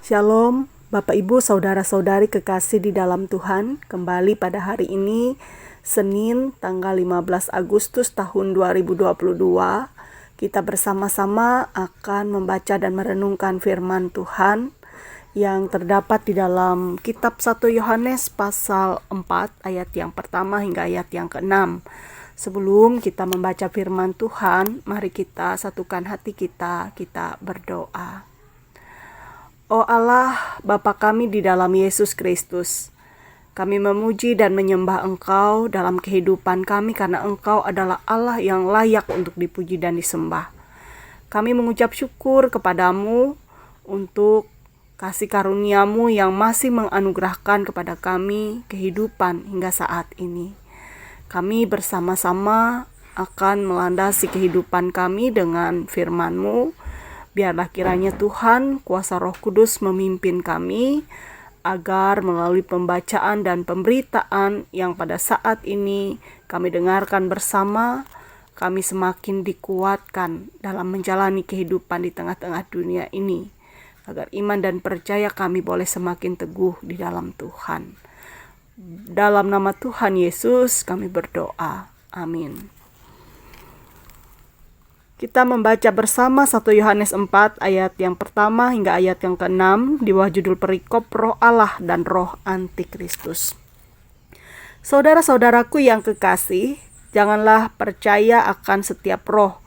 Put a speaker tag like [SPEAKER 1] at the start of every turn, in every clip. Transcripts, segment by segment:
[SPEAKER 1] Shalom, Bapak Ibu, Saudara-saudari kekasih di dalam Tuhan. Kembali pada hari ini, Senin tanggal 15 Agustus tahun 2022. Kita bersama-sama akan membaca dan merenungkan firman Tuhan yang terdapat di dalam kitab 1 Yohanes pasal 4 ayat yang pertama hingga ayat yang ke-6. Sebelum kita membaca firman Tuhan, mari kita satukan hati kita berdoa. Oh Allah, Bapa kami di dalam Yesus Kristus, kami memuji dan menyembah Engkau dalam kehidupan kami karena Engkau adalah Allah yang layak untuk dipuji dan disembah. Kami mengucap syukur kepadamu untuk kasih karunia-Mu yang masih menganugerahkan kepada kami kehidupan hingga saat ini. Kami bersama-sama akan melandasi kehidupan kami dengan firman-Mu. Biarlah kiranya Tuhan, kuasa Roh Kudus memimpin kami, agar melalui pembacaan dan pemberitaan yang pada saat ini kami dengarkan bersama, kami semakin dikuatkan dalam menjalani kehidupan di tengah-tengah dunia ini, agar iman dan percaya kami boleh semakin teguh di dalam Tuhan. Dalam nama Tuhan Yesus kami berdoa. Amin. Kita membaca bersama 1 Yohanes 4 ayat yang pertama hingga ayat yang ke-6 di bawah judul perikop Roh Allah dan Roh Antikristus. Saudara-saudaraku yang kekasih, janganlah percaya akan setiap roh,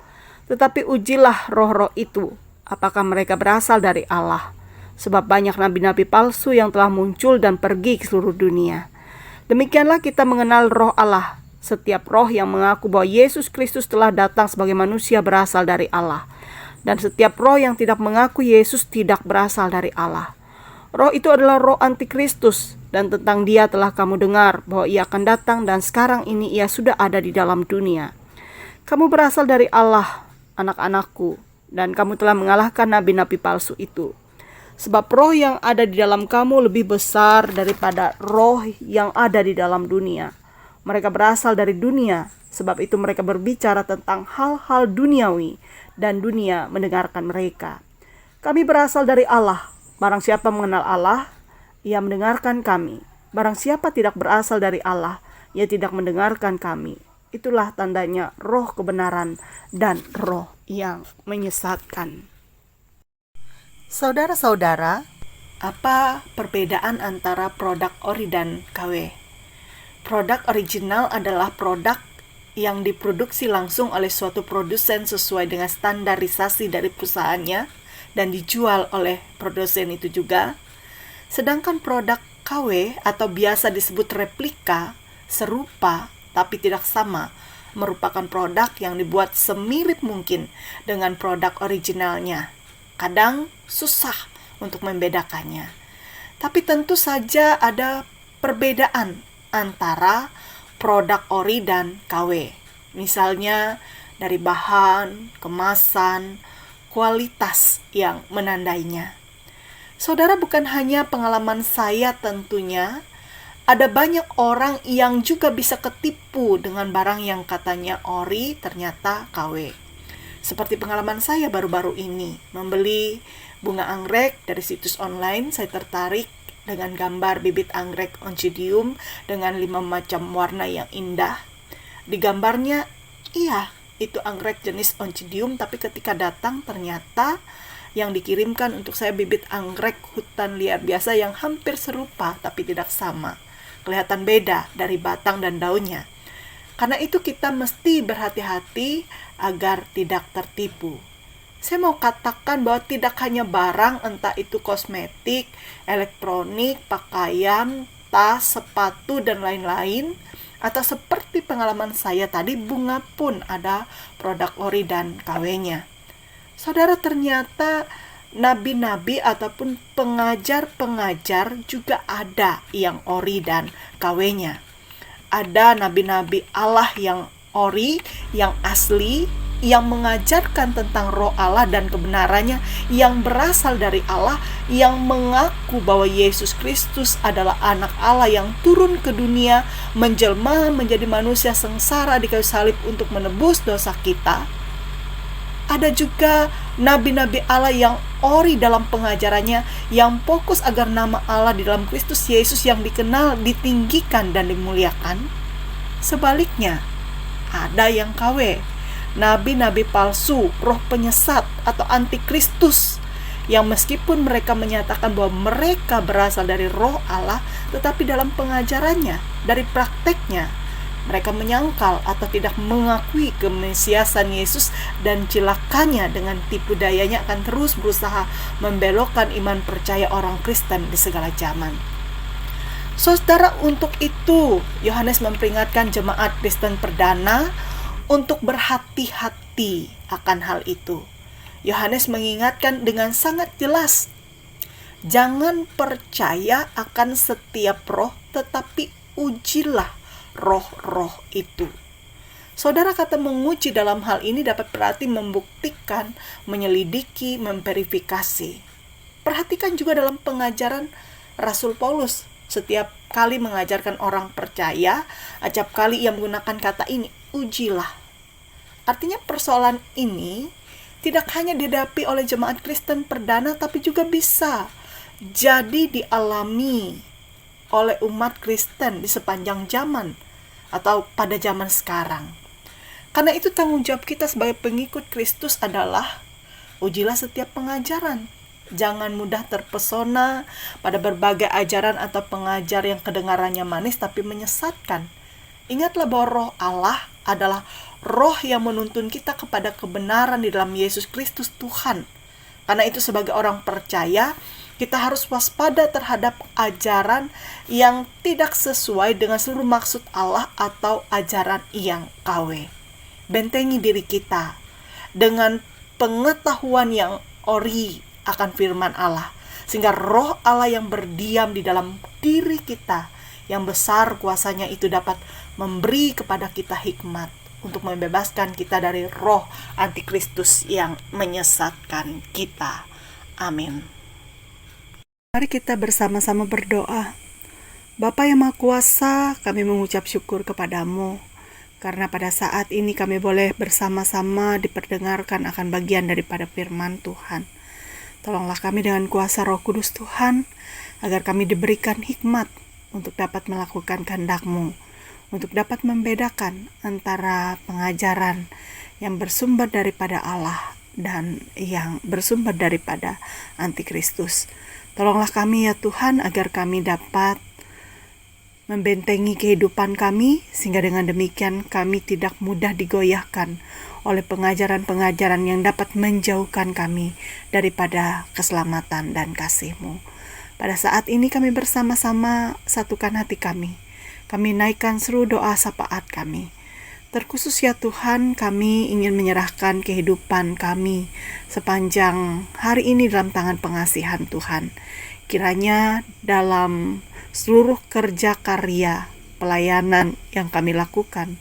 [SPEAKER 1] tetapi ujilah roh-roh itu, apakah mereka berasal dari Allah. Sebab banyak nabi-nabi palsu yang telah muncul dan pergi ke seluruh dunia. Demikianlah kita mengenal Roh Allah. Setiap roh yang mengaku bahwa Yesus Kristus telah datang sebagai manusia berasal dari Allah. Dan setiap roh yang tidak mengaku Yesus tidak berasal dari Allah. Roh itu adalah roh Antikristus, dan tentang dia telah kamu dengar bahwa ia akan datang dan sekarang ini ia sudah ada di dalam dunia. Kamu berasal dari Allah, anak-anakku, dan kamu telah mengalahkan nabi-nabi palsu itu. Sebab roh yang ada di dalam kamu lebih besar daripada roh yang ada di dalam dunia. Mereka berasal dari dunia, sebab itu mereka berbicara tentang hal-hal duniawi, dan dunia mendengarkan mereka. Kami berasal dari Allah. Barang siapa mengenal Allah, ia mendengarkan kami. Barang siapa tidak berasal dari Allah, ia tidak mendengarkan kami. Itulah tandanya roh kebenaran dan roh yang menyesatkan. Saudara-saudara, apa perbedaan antara produk ori dan KW? Produk original adalah produk yang diproduksi langsung oleh suatu produsen sesuai dengan standarisasi dari perusahaannya dan dijual oleh produsen itu juga. Sedangkan produk KW atau biasa disebut replika, serupa tapi tidak sama, merupakan produk yang dibuat semirip mungkin dengan produk originalnya. Kadang susah untuk membedakannya. Tapi tentu saja ada perbedaan antara produk ori dan KW. Misalnya dari bahan, kemasan, kualitas yang menandainya. Saudara, bukan hanya pengalaman saya tentunya, ada banyak orang yang juga bisa ketipu dengan barang yang katanya ori ternyata KW. Seperti pengalaman saya baru-baru ini, membeli bunga anggrek dari situs online. Saya tertarik dengan gambar bibit anggrek oncidium dengan 5 macam warna yang indah. Di gambarnya, iya, itu anggrek jenis oncidium, tapi ketika datang ternyata yang dikirimkan untuk saya bibit anggrek hutan liar biasa yang hampir serupa tapi tidak sama. Kelihatan beda dari batang dan daunnya. Karena itu kita mesti berhati-hati agar tidak tertipu. Saya mau katakan bahwa tidak hanya barang, entah itu kosmetik, elektronik, pakaian, tas, sepatu, dan lain-lain, atau seperti pengalaman saya tadi, bunga pun ada produk ori dan KW-nya. Saudara, ternyata nabi-nabi ataupun pengajar-pengajar juga ada yang ori dan KW-nya. Ada nabi-nabi Allah yang ori, yang asli, yang mengajarkan tentang roh Allah dan kebenarannya, yang berasal dari Allah, yang mengaku bahwa Yesus Kristus adalah anak Allah yang turun ke dunia, menjelma menjadi manusia sengsara di kayu salib untuk menebus dosa kita. Ada juga nabi-nabi Allah yang ori dalam pengajarannya, yang fokus agar nama Allah di dalam Kristus Yesus yang dikenal, ditinggikan dan dimuliakan. Sebaliknya, ada yang KW, nabi-nabi palsu, roh penyesat atau antikristus, yang meskipun mereka menyatakan bahwa mereka berasal dari roh Allah, tetapi dalam pengajarannya, dari prakteknya, mereka menyangkal atau tidak mengakui kemesiasan Yesus, dan celakanya dengan tipu dayanya akan terus berusaha membelokkan iman percaya orang Kristen di segala zaman. Saudara, untuk itu Yohanes memperingatkan jemaat Kristen perdana untuk berhati-hati akan hal itu. Yohanes mengingatkan dengan sangat jelas, jangan percaya akan setiap roh, tetapi ujilah roh-roh itu. Saudara, kata menguji dalam hal ini dapat berarti membuktikan, menyelidiki, memverifikasi. Perhatikan juga dalam pengajaran Rasul Paulus. Setiap kali mengajarkan orang percaya, acap kali ia menggunakan kata ini, ujilah. Artinya persoalan ini tidak hanya dihadapi oleh jemaat Kristen perdana, tapi juga bisa jadi dialami oleh umat Kristen di sepanjang zaman atau pada zaman sekarang. Karena itu tanggung jawab kita sebagai pengikut Kristus adalah ujilah setiap pengajaran. Jangan mudah terpesona pada berbagai ajaran atau pengajar yang kedengarannya manis tapi menyesatkan. Ingatlah bahwa roh Allah adalah roh yang menuntun kita kepada kebenaran di dalam Yesus Kristus Tuhan. Karena itu sebagai orang percaya, kita harus waspada terhadap ajaran yang tidak sesuai dengan seluruh maksud Allah atau ajaran yang KW. Bentengi diri kita dengan pengetahuan yang ori akan firman Allah, sehingga roh Allah yang berdiam di dalam diri kita yang besar kuasanya itu dapat memberi kepada kita hikmat untuk membebaskan kita dari roh antikristus yang menyesatkan kita. Amin. Mari kita bersama-sama berdoa. Bapa yang Maha Kuasa, kami mengucap syukur kepadamu, karena pada saat ini kami boleh bersama-sama diperdengarkan akan bagian daripada firman Tuhan. Tolonglah kami dengan kuasa Roh Kudus Tuhan, agar kami diberikan hikmat untuk dapat melakukan kehendak-Mu, untuk dapat membedakan antara pengajaran yang bersumber daripada Allah dan yang bersumber daripada antikristus. Tolonglah kami ya Tuhan, agar kami dapat membentengi kehidupan kami, sehingga dengan demikian kami tidak mudah digoyahkan oleh pengajaran-pengajaran yang dapat menjauhkan kami daripada keselamatan dan kasih-Mu. Pada saat ini kami bersama-sama satukan hati kami. Kami naikkan seru doa syafaat kami. Terkhusus ya Tuhan, kami ingin menyerahkan kehidupan kami sepanjang hari ini dalam tangan pengasihan Tuhan. Kiranya dalam seluruh kerja karya pelayanan yang kami lakukan,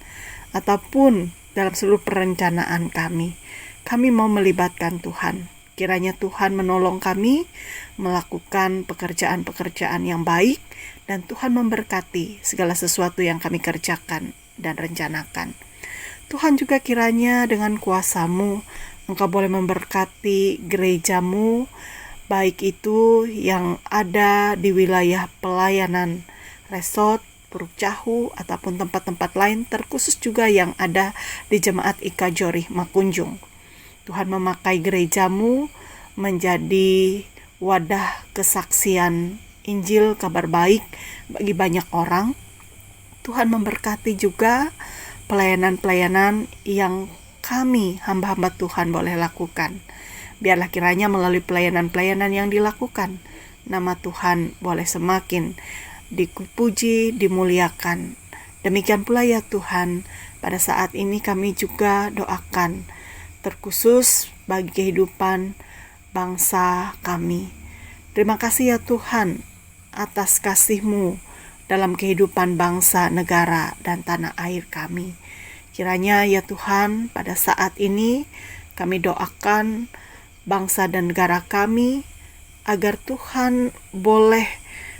[SPEAKER 1] ataupun dalam seluruh perencanaan kami mau melibatkan Tuhan. Kiranya Tuhan menolong kami melakukan pekerjaan-pekerjaan yang baik, dan Tuhan memberkati segala sesuatu yang kami kerjakan dan rencanakan. Tuhan juga kiranya dengan kuasa-Mu, Engkau boleh memberkati gereja-Mu, baik itu yang ada di wilayah pelayanan resort, Puruk Cahu, ataupun tempat-tempat lain, terkhusus juga yang ada di Jemaat Ika Jorih Makunjung. Tuhan memakai gereja-Mu menjadi wadah kesaksian Injil, kabar baik bagi banyak orang. Tuhan memberkati juga pelayanan-pelayanan yang kami hamba-hamba Tuhan boleh lakukan. Biarlah kiranya melalui pelayanan-pelayanan yang dilakukan, nama Tuhan boleh semakin dipuji, dimuliakan. Demikian pula ya Tuhan, pada saat ini kami juga doakan terkhusus bagi kehidupan bangsa kami. Terima kasih ya Tuhan atas kasih-Mu dalam kehidupan bangsa, negara, dan tanah air kami. Kiranya ya Tuhan, pada saat ini kami doakan bangsa dan negara kami agar Tuhan boleh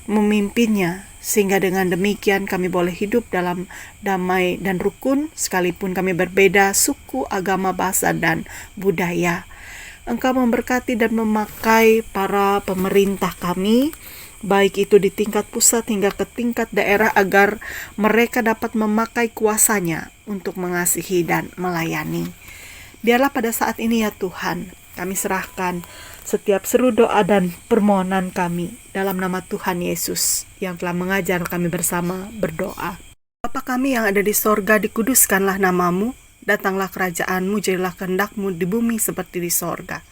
[SPEAKER 1] memimpinnya sehingga dengan demikian kami boleh hidup dalam damai dan rukun, sekalipun kami berbeda suku, agama, bahasa, dan budaya. Engkau memberkati dan memakai para pemerintah kami, baik itu di tingkat pusat hingga ke tingkat daerah, agar mereka dapat memakai kuasanya untuk mengasihi dan melayani. Biarlah pada saat ini ya Tuhan, kami serahkan setiap seru doa dan permohonan kami dalam nama Tuhan Yesus yang telah mengajar kami bersama berdoa. Bapa kami yang ada di sorga, dikuduskanlah namamu, datanglah kerajaanmu, jadilah kehendak-mu di bumi seperti di sorga.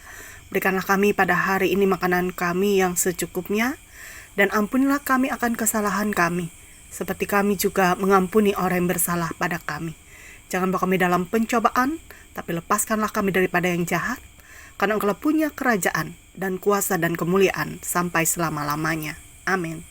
[SPEAKER 1] Berikanlah kami pada hari ini makanan kami yang secukupnya, dan ampunilah kami akan kesalahan kami, seperti kami juga mengampuni orang yang bersalah pada kami. Jangan bawa kami dalam pencobaan, tapi lepaskanlah kami daripada yang jahat, karena Engkau punya kerajaan dan kuasa dan kemuliaan sampai selama-lamanya. Amin.